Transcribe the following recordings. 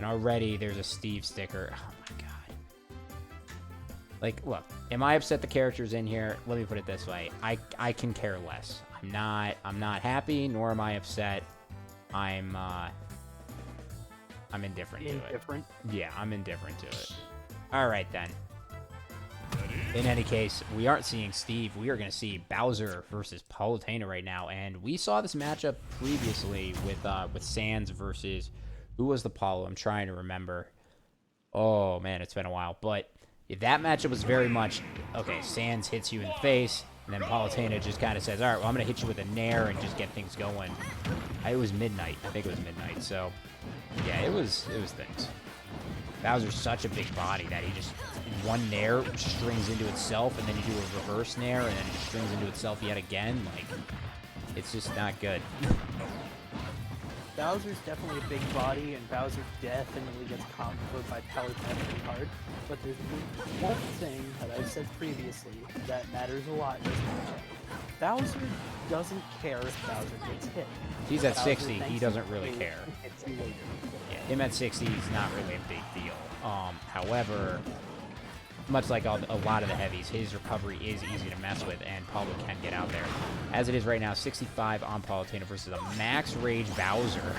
And already there's a Steve sticker. Oh my god. Like, look, am I upset the character's in here? Let me put it this way. I can care less. I'm not happy, nor am I upset. I'm indifferent to it. Indifferent? Yeah, I'm indifferent to it. Alright then. In any case, we aren't seeing Steve. We are going to see Bowser versus Palutena right now. And we saw this matchup previously with Sans versus... Who was the Pollo? I'm trying to remember. Oh, man, it's been a while. But that matchup was very much... Okay, Sans hits you in the face. And then Palutena just kind of says, all right, well, I'm going to hit you with a nair and just get things going. It was midnight. I think it was midnight. So, yeah, it was things. Bowser's such a big body that he just... One nair strings into itself, and then you do a reverse nair, and then it strings into itself yet again. Like, it's just not good. Bowser's definitely a big body, and Bowser definitely gets comboed by Palutena pretty hard. But there's one thing that I've said previously that matters a lot in this matchup. Bowser doesn't care if Bowser gets hit. He's at 60, he doesn't really care. Yeah, him at 60 is not really a big deal. However, much like a lot of the heavies, his recovery is easy to mess with, and Pollo can get out there. As it is right now, 65 on Palutena versus a max rage Bowser.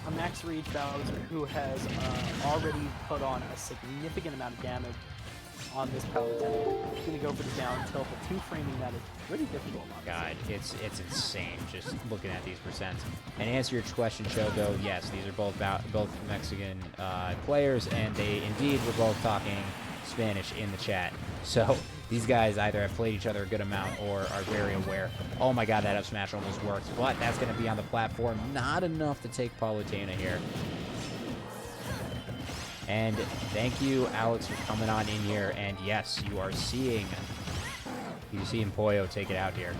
A max rage Bowser who has already put on a significant amount of damage on this Palutena. He's going to go for the down tilt, but two framing that is pretty difficult. God, it's insane just looking at these percents. And to answer your question, Chogo, yes, these are both Mexican players, and they indeed were both talking Spanish in the chat. So these guys either have played each other a good amount or are very aware. Oh my god, that up smash almost worked, but that's going to be on the platform. Not enough to take Palutena here. And thank you, Alex, for coming on in here. And yes, you are seeing Pollo take it out here.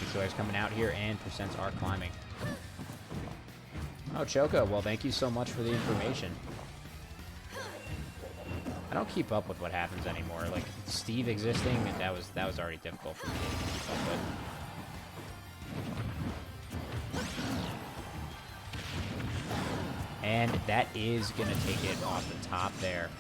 These players coming out here, and percents are climbing. Oh, Choco, well, thank you so much for the information. I don't keep up with what happens anymore. Like, Steve existing, that was already difficult for me to keep up with. And that is going to take it off the top there.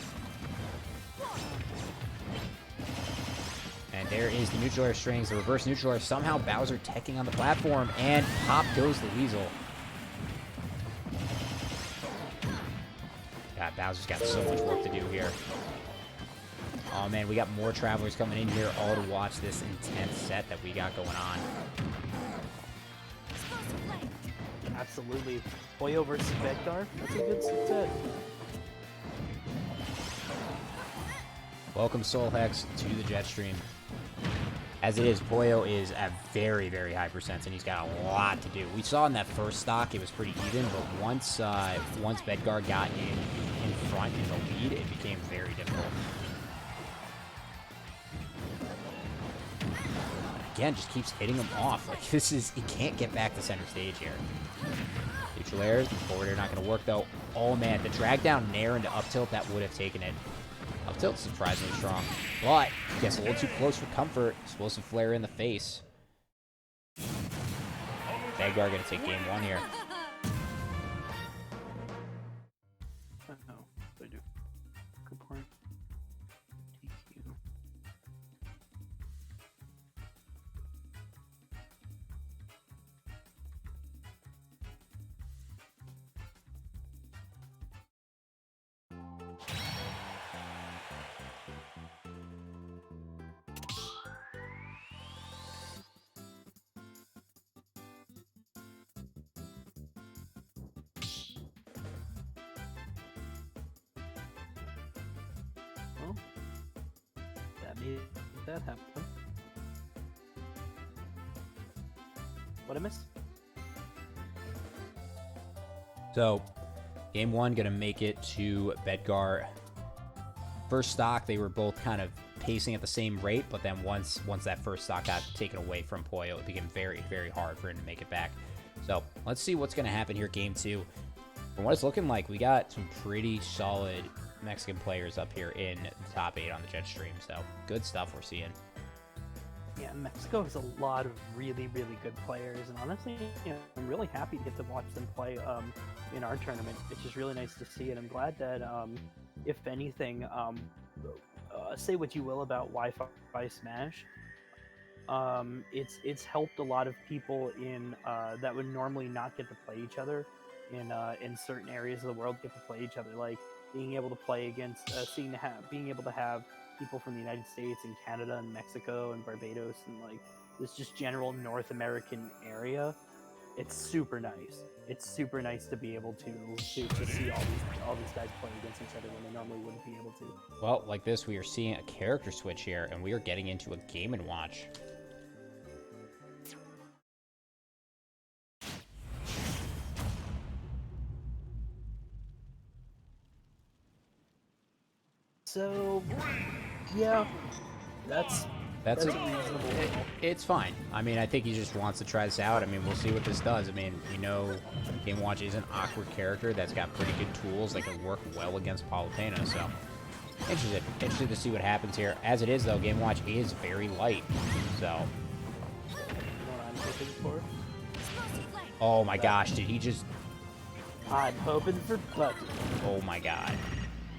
And there is the neutral air strings, the reverse neutral air. Somehow Bowser teching on the platform, and pop goes the Weasel. God, Bowser's got so much work to do here. Oh man, we got more travelers coming in here all to watch this intense set that we got going on. Absolutely. Pollo versus Bedgar. That's a good set. Welcome, Soul Hex, to the Jetstream. As it is, Pollo is at very, very high percents, and he's got a lot to do. We saw in that first stock it was pretty even, but once Bedgar got in front in the lead, it became very difficult. Again, just keeps hitting him off. Like, he can't get back to center stage here. Neutral airs, the forward air not going to work though. Oh man, the drag down nair into up tilt, that would have taken it. Up tilt's surprisingly strong, but gets a little too close for comfort. Explosive flare in the face. Bedgar going to take game one here. No, I do. Good point. DQ. Well, that made that happen. What I missed? So, game one going to make it to Bedgar. First stock, they were both kind of pacing at the same rate, but then once that first stock got taken away from Pollo, it became very, very hard for him to make it back. So, let's see what's going to happen here game two. From what it's looking like, we got some pretty solid Mexican players up here in the top 8 on the Jetstream, so good stuff we're seeing. Yeah, Mexico has a lot of really, really good players, and honestly, I'm really happy to get to watch them play in our tournament. It's just really nice to see, and I'm glad that, if anything, say what you will about Wi-Fi Smash, it's helped a lot of people in that would normally not get to play each other in certain areas of the world get to play each other, like being able to play against, being able to have people from the United States and Canada and Mexico and Barbados and like this just general North American area. It's super nice. It's super nice to be able to see all these guys play against each other when they normally wouldn't be able to. Well, like this, we are seeing a character switch here, and we are getting into a Game & Watch. So, yeah, that's a reasonable. It's fine. I mean, I think he just wants to try this out. I mean, we'll see what this does. I mean, you know, Game & Watch is an awkward character that's got pretty good tools that can work well against Palutena, so interested to see what happens here. As it is, though, Game & Watch is very light, so... You know what I'm hoping for? Oh my gosh, did he just... I'm hoping for Buddy. Oh my god.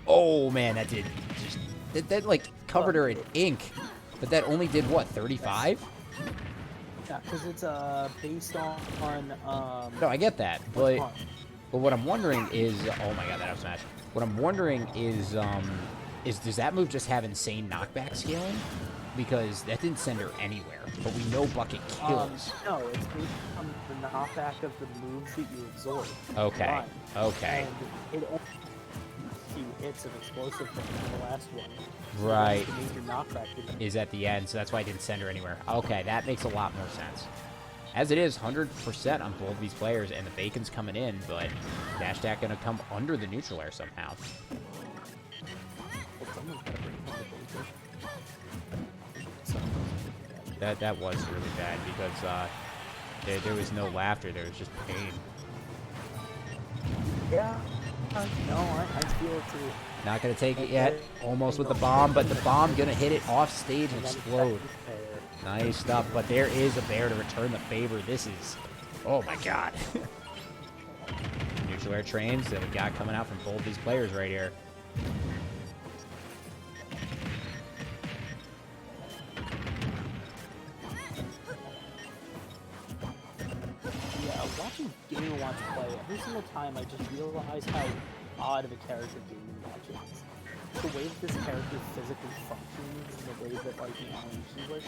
Oh man, that did just... That like, covered her in ink. But that only did, what, 35? Yeah, because it's based on No, I get that, but what I'm wondering is... Oh my god, that up smash. What I'm wondering is does that move just have insane knockback scaling? Because that didn't send her anywhere, but we know Bucket kills. No, it's based on the knockback of the moves that you absorb. Okay, okay. And it only few hits of explosive from the last one. So right. The major knockback is at the end, so that's why I didn't send her anywhere. Okay, that makes a lot more sense. As it is, 100% on both these players, and the bacon's coming in, but dash attack gonna come under the neutral air somehow. Well, someone's gotta bring home the bacon. That was really bad because there was no laughter, there was just pain. Yeah. No, I feel it too. Not gonna take it yet. Almost with the bomb, but the bomb gonna hit it off stage and explode. Nice stuff, but there is a bear to return the favor. This is, oh my god. Neutral air trains that we got coming out from both these players right here. Yeah, watching Game & Watch play, every single time I just realize how odd of a character Game & Watch is. The way that this character physically functions, and the way that, like, the animations work,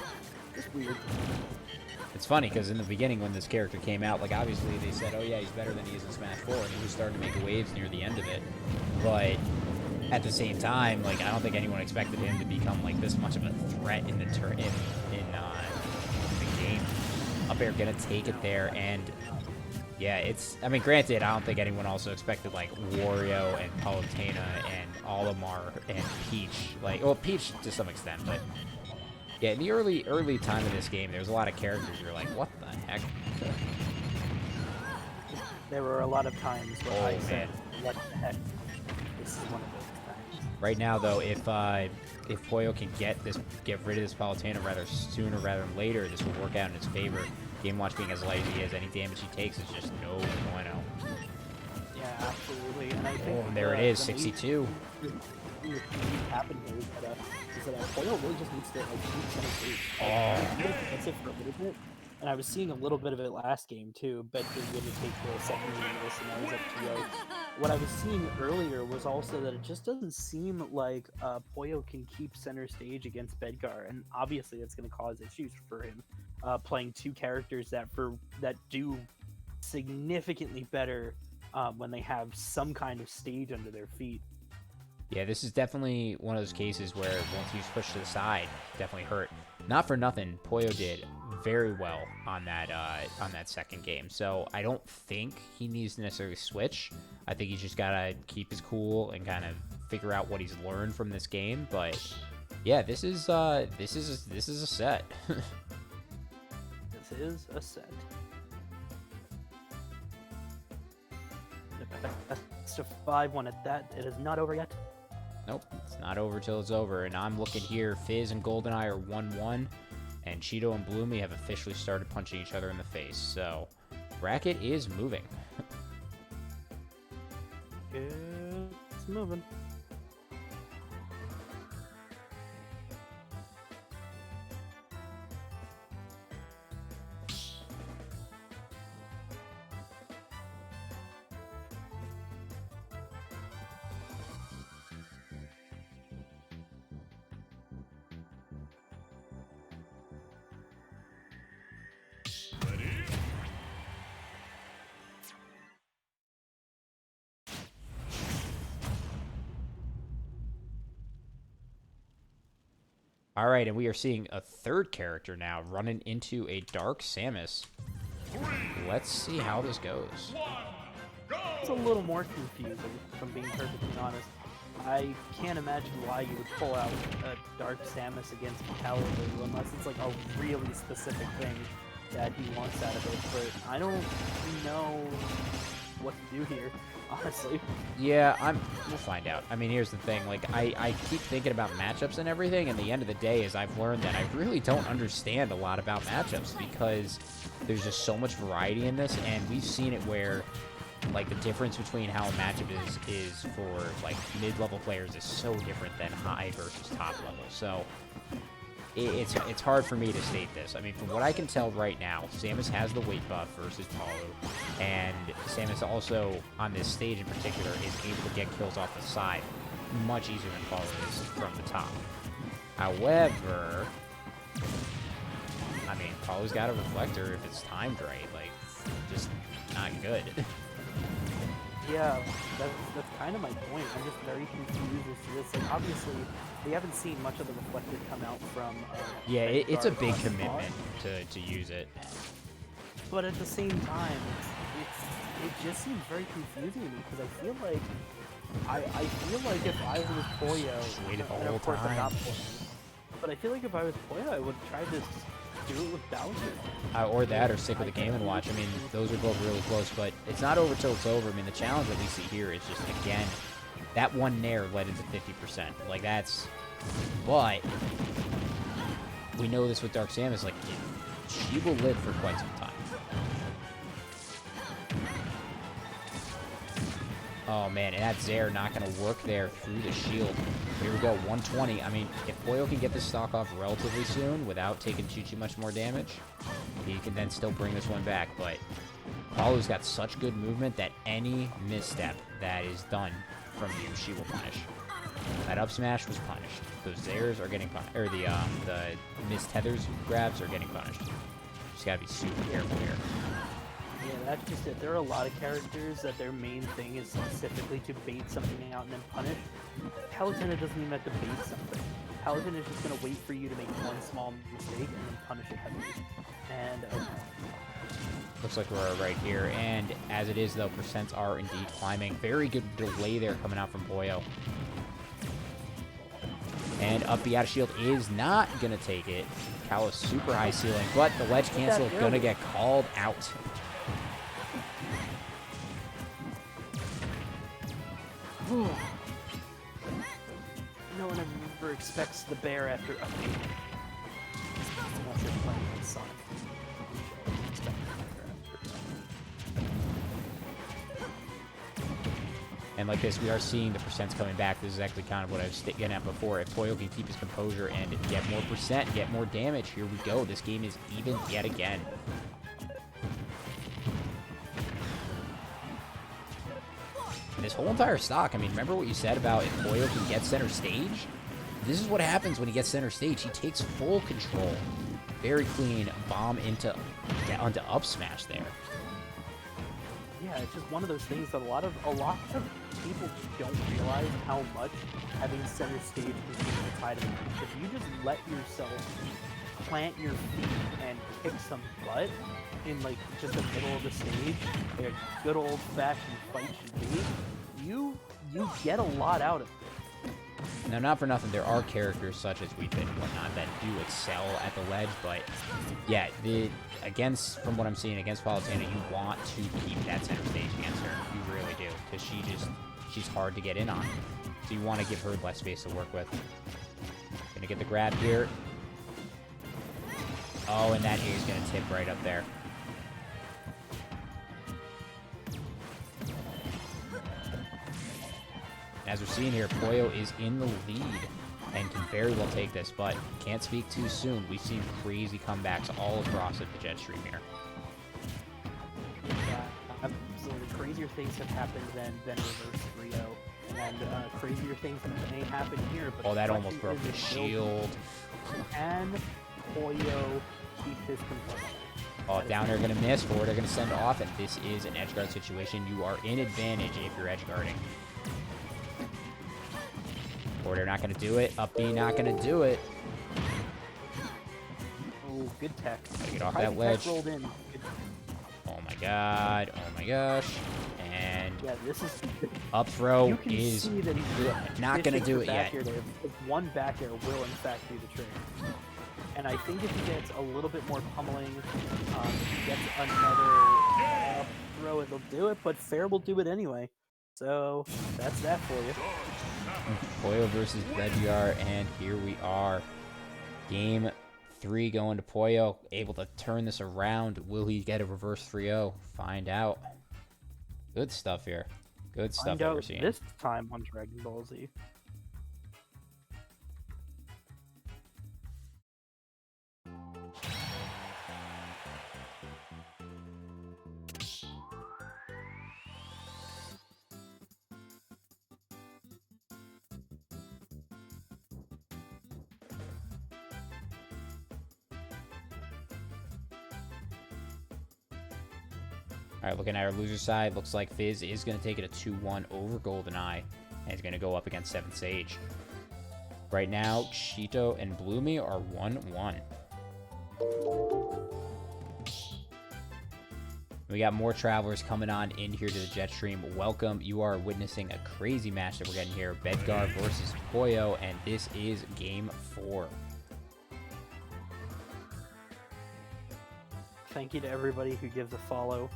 it's weird. It's funny, because in the beginning when this character came out, like, obviously they said, oh yeah, he's better than he is in Smash 4, and he was starting to make waves near the end of it. But at the same time, like, I don't think anyone expected him to become, like, this much of a threat in the game. Up air gonna take it there, and yeah, it's, I mean, granted, I don't think anyone also expected, like, Wario and Palutena and Olimar and Peach, like, well, Peach to some extent, but yeah, in the early time of this game, there was a lot of characters you're like, what the heck? There were a lot of times where I said, what the heck? This is one of those times. Right now, though, if Pollo can get rid of this Palutena rather sooner rather than later, this will work out in his favor. Game Watch being as light as he is, any damage he takes is just no bueno. Yeah, absolutely. And I think there it is, 62. What happened here is that Pollo really just needs to, like, shoot center stage. That's it for a little bit. And I was seeing a little bit of it last game too, but they're going to take the second game of this, and that was up to you. What I was seeing earlier was also that it just doesn't seem like Pollo can keep center stage against Bedgar, and obviously that's going to cause issues for him playing two characters that do significantly better when they have some kind of stage under their feet. Yeah, this is definitely one of those cases where once he's pushed to the side, definitely hurt. Not for nothing, Pollo did very well on that second game. So I don't think he needs to necessarily switch. I think he's just gotta keep his cool and kind of figure out what he's learned from this game. But yeah, this is a set. This is a set. Best of 5 one at that. It is not over yet. Nope, it's not over till it's over. And I'm looking here, Fizz and GoldenEye are 1-1. And Cheeto and Bloomy have officially started punching each other in the face. So, bracket is moving. It's moving. All right, and we are seeing a third character now running into a Dark Samus. Let's see how this goes. It's a little more confusing, if I'm being perfectly honest. I can't imagine why you would pull out a Dark Samus against Palutena unless it's like a really specific thing that he wants out of it, but I don't know what to do here, honestly. Yeah, we'll find out. I mean, here's the thing. Like, I keep thinking about matchups and everything, and the end of the day is I've learned that I really don't understand a lot about matchups because there's just so much variety in this, and we've seen it where, like, the difference between how a matchup is for, like, mid-level players is so different than high versus top level. So it's hard for me to state this. I mean, from what I can tell right now, Samus has the weight buff versus Pollo, and Samus also, on this stage in particular, is able to get kills off the side much easier than Pollo is from the top. However, I mean, Pollo's got a reflector if it's timed right. Like, just not good. Yeah, that's kind of my point. I'm just very confused as to this. Like, obviously, we haven't seen much of the reflector come out from. Yeah, it's a big Bedgar commitment to use it. But at the same time, it just seems very confusing to me because I feel like if I was Pollo, Waited the and whole of course I'm time. not Pollo, but I feel like if I was Pollo, I would try to do it with Bowser. Or that, or stick with the Game & Watch. I mean, those are both really close, but it's not over till it's over. I mean, the challenge that we see here is just, again, that one nair led into 50%. Like, that's... But we know this with Dark Samus, like, she will live for quite some time. Oh, man, and that Zair not going to work there through the shield. Here we go, 120. I mean, if Pollo can get this stock off relatively soon without taking too much more damage, he can then still bring this one back. But Pollo's got such good movement that any misstep that is done from you, she will punish. That up smash was punished. Those Zairs are getting punished, or the mistethers grabs are getting punished. Just gotta be super careful here. Yeah, that's just it. There are a lot of characters that their main thing is specifically to bait something out and then punish. Palutena doesn't even have to bait something. Palutena is just going to wait for you to make one small mistake and then punish it heavily. And looks like we're right here, and as it is though, percents are indeed climbing. Very good delay there coming out from Pollo. And up B out of shield is not going to take it. Kalos super high ceiling, but the ledge cancel going to get called out. No one ever expects the bear after update. Unless you're playing with Sonic. Expect the bear after. And like this, we are seeing the percents coming back. This is actually kind of what I was getting at before. If Pollo can keep his composure and get more percent, get more damage, here we go. This game is even yet again. And this whole entire stock, I mean, remember what you said about if Pollo can get center stage? This is what happens when he gets center stage. He takes full control. Very clean bomb onto up smash there. Yeah, it's just one of those things that a lot of people don't realize how much having center stage is the tide of the match. If you just let yourself plant your feet and kick some butt in like just the middle of the stage, like a good old fashioned fight should be, you get a lot out of it. Now, not for nothing, there are characters such as Weepin and whatnot that do excel at the ledge, but yeah, from what I'm seeing against Palutena, you want to keep that center stage against her. You really do, because she's hard to get in on. So you want to give her less space to work with. Gonna get the grab here. Oh, and that A is going to tip right up there. As we're seeing here, Pollo is in the lead and can very well take this, but can't speak too soon. We've seen crazy comebacks all across at the Jetstream here. Yeah, absolutely. Crazier things have happened than reverse 3-0. And crazier things may happen here. But oh, that almost broke the shield. Can Pollo keep his composure? Oh, down air going to miss. Forward are going to send off, and this is an edge guard situation. You are in advantage if you're edge guarding. Forward air not going to do it. Up B not going to do it. Oh, good tech. Gotta get off that ledge. Rolled in. Oh my god. Oh my gosh. And yeah, this is up throw you can is see that not going to do it yet. One back air will in fact do the trick. And I think if he gets a little bit more pummeling, he gets another throw, it'll do it, but Fair will do it anyway. So that's that for you. Pollo versus Bedgar, and here we are. Game 3 going to Pollo. Able to turn this around. Will he get a reverse 3-0? Find out. Good stuff here. Good stuff that we're seeing. This time on Dragon Ball Z. All right, looking at our loser side, looks like Fizz is going to take it a 2-1 over GoldenEye, and he's going to go up against 7 Sage. Right now, Cheeto and Bloomy are 1-1. We got more travelers coming on in here to the Jetstream. Welcome. You are witnessing a crazy match that we're getting here. Bedgar versus Pollo, and this is Game 4. Thank you to everybody who gives a follow.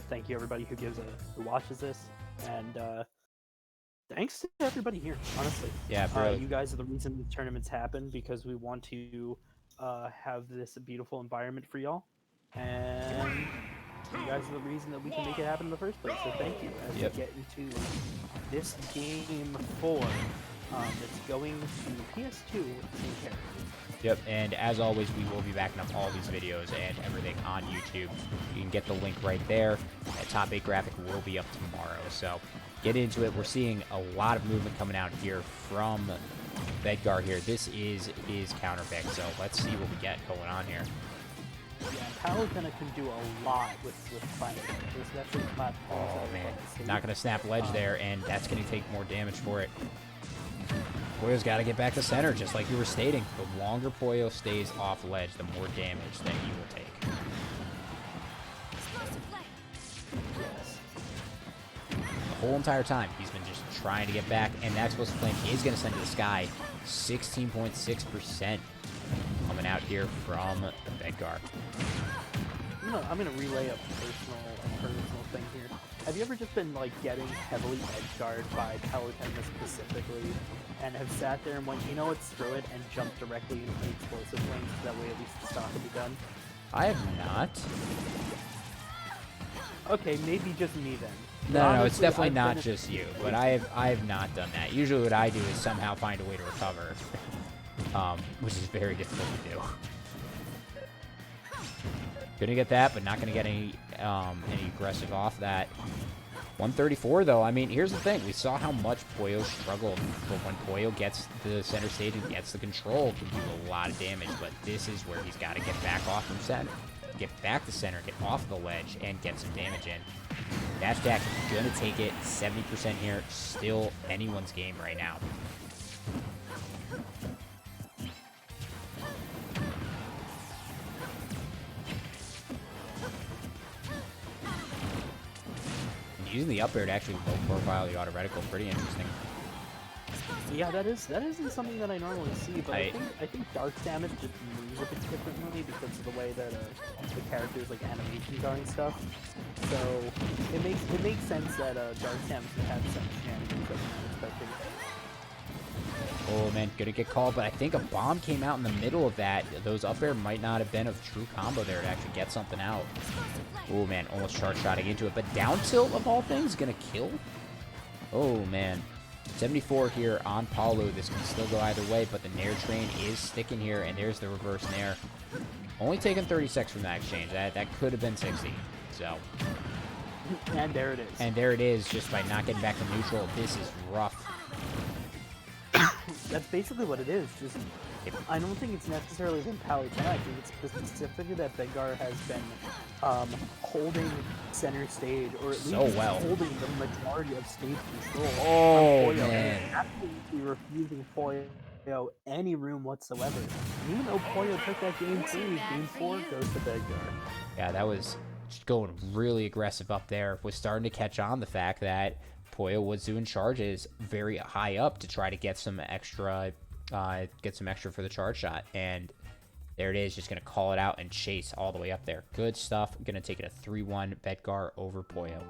Thank you everybody who watches this, and thanks to everybody here. Honestly, yeah, really. You guys are the reason the tournaments happen, because we want to have this beautiful environment for y'all, and you guys are the reason that we can make it happen in the first place. So thank you. As we get into this game 4, it's going to PS2 with the same character. Yep, and as always, we will be backing up all these videos and everything on YouTube. You can get the link right there. That top 8 graphic will be up tomorrow, so get into it. We're seeing a lot of movement coming out here from Bedgar here. This is his counter pick, so let's see what we get going on here. Yeah, Palutena can do a lot with fighting. Oh, man. Not going to snap ledge there, and that's going to take more damage for it. Pollo's got to get back to center, just like you were stating. The longer Pollo stays off ledge, the more damage that he will take. Yes. The whole entire time, he's been just trying to get back, and that explosive flame is going to send to the sky. 16.6% coming out here from Bedgar. I'm gonna relay a personal thing here. Have you ever just been like getting heavily edge guarded by Palutena specifically, and have sat there and went, you know what, screw it, and jumped directly into the explosive flames, so that way at least the stock will be done? I have not. Okay, maybe just me then. No, it's definitely not just you, but I have not done that. Usually what I do is somehow find a way to recover, which is very difficult to do. Gonna get that, but not gonna get any aggressive off that. 134 though. I mean, here's the thing: we saw how much Pollo struggled, but when Pollo gets the center stage and gets the control, can do a lot of damage. But this is where he's got to get back off from center, get back to center, get off the ledge, and get some damage in. Dash Attack gonna take it. 70% here. Still anyone's game right now. Using the up air to actually low profile the auto reticle, pretty interesting. Yeah, that isn't something that I normally see, but I think Dark Samus just moves a bit differently because of the way that the characters like animations are and stuff. So it makes sense that Dark Samus would have some shenanigans that I'm not expecting. Oh, man, gonna get called, but I think a bomb came out in the middle of that. Those up air might not have been a true combo there to actually get something out. Oh, man, almost charge shotting into it, but down tilt, of all things, gonna kill? Oh, man. 74 here on Pollo. This can still go either way, but the Nair train is sticking here, and there's the reverse Nair. Only taking 30 seconds from that exchange. That could have been 60, so... And there it is. And there it is, just by not getting back to neutral. This is rough. That's basically what it is. Just, I don't think it's necessarily been Palutena. I think it's specifically that Bedgar has been holding center stage, or at least holding the majority of stage control. Oh, Pollo, man. and absolutely refusing Pollo any room whatsoever. And even though Pollo took that game 3, game 4 goes to Bedgar. Yeah, that was just going really aggressive up there. Was starting to catch on the fact that Pollo was doing charges very high up to try to get some extra for the charge shot, and there it is, just gonna call it out and chase all the way up there. Good stuff. Gonna take it a 3-1 Bedgar over Pollo.